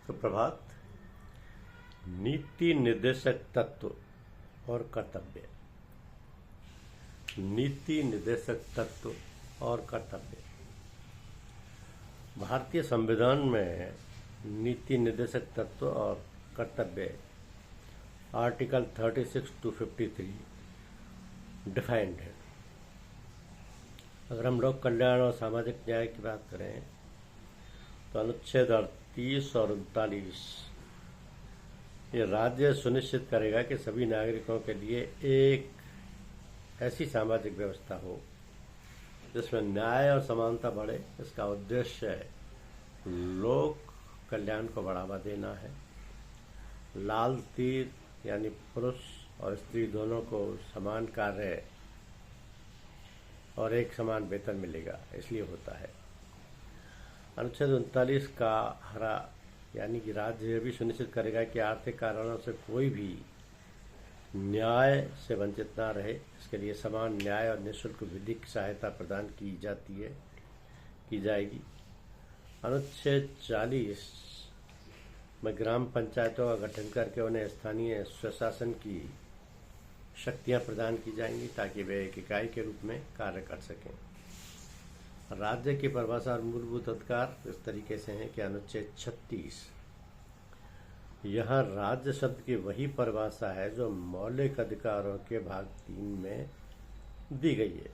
सुप्रभात। नीति निर्देशक तत्व और कर्तव्य। नीति निर्देशक तत्व और कर्तव्य। भारतीय संविधान में नीति निर्देशक तत्व और कर्तव्य आर्टिकल 36 to 53 डिफाइंड है। अगर हम लोक कल्याण और सामाजिक न्याय की बात करें तो अनुच्छेद 38 और 39 ये राज्य सुनिश्चित करेगा कि सभी नागरिकों के लिए एक ऐसी सामाजिक व्यवस्था हो जिसमें न्याय और समानता बढ़े। इसका उद्देश्य है लोक कल्याण को बढ़ावा देना है। लाल तीर यानी पुरुष और स्त्री दोनों को समान कार्य और एक समान वेतन मिलेगा, इसलिए होता है। अनुच्छेद 39 का हरा यानी कि राज्य यह भी सुनिश्चित करेगा कि आर्थिक कारणों से कोई भी न्याय से वंचित ना रहे। इसके लिए समान न्याय और निःशुल्क विधिक सहायता प्रदान की जाएगी। अनुच्छेद 40 में ग्राम पंचायतों का गठन करके उन्हें स्थानीय स्वशासन की शक्तियां प्रदान की जाएंगी ताकि वे एक इकाई के रूप में कार्य कर सकें। राज्य की परिभाषा और मूलभूत अधिकार इस तरीके से हैं कि अनुच्छेद 36 यहाँ राज्य शब्द की वही परिभाषा है जो मौलिक अधिकारों के भाग 3 में दी गई है।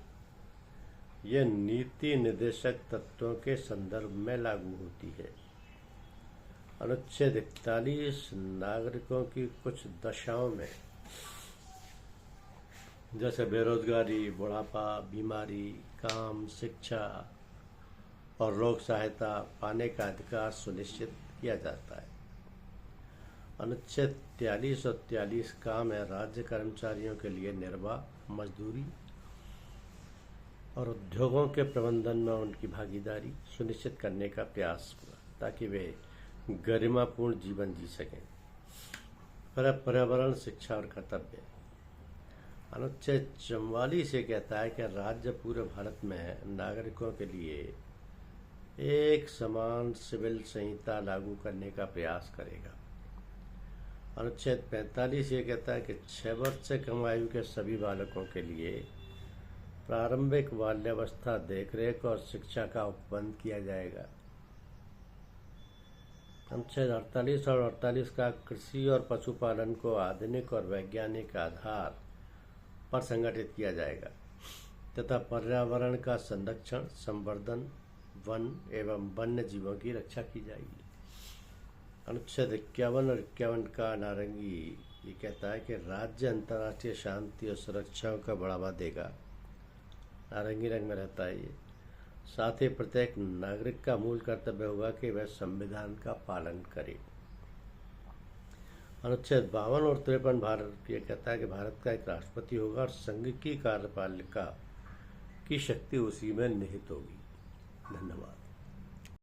यह नीति निर्देशक तत्वों के संदर्भ में लागू होती है। अनुच्छेद 41 नागरिकों की कुछ दशाओं में जैसे बेरोजगारी, बुढ़ापा, बीमारी, काम, शिक्षा और लोक सहायता पाने का अधिकार सुनिश्चित किया जाता है। अनुच्छेद 43 और 43 काम है राज्य कर्मचारियों के लिए निर्वाह, मजदूरी और उद्योगों के प्रबंधन में उनकी भागीदारी सुनिश्चित करने का प्रयास हुआ ताकि वे गरिमापूर्ण जीवन जी सकें। पर्यावरण, शिक्षा और कर्तव्य। अनुच्छेद 44 ये कहता है कि राज्य पूरे भारत में नागरिकों के लिए एक समान सिविल संहिता लागू करने का प्रयास करेगा। अनुच्छेद 45 ये कहता है कि 6 वर्ष से कम आयु के सभी बालकों के लिए प्रारंभिक बाल्यावस्था देखरेख और शिक्षा का उपबंध किया जाएगा। अनुच्छेद 48 और 48 का कृषि और पशुपालन को आधुनिक और वैज्ञानिक आधार पर संगठित किया जाएगा तथा पर्यावरण का संरक्षण, संवर्धन, वन एवं वन्य जीवों की रक्षा की जाएगी। अनुच्छेद 51 और 51 का नारंगी ये कहता है कि राज्य अंतर्राष्ट्रीय शांति और सुरक्षा का बढ़ावा देगा। नारंगी रंग में रहता है ये। साथ ही प्रत्येक नागरिक का मूल कर्तव्य होगा कि वह संविधान का पालन करे। अनुच्छेद 52 और 53 भारत ये कहता है कि भारत का एक राष्ट्रपति होगा और संघ की कार्यपालिका की शक्ति उसी में निहित होगी। धन्यवाद।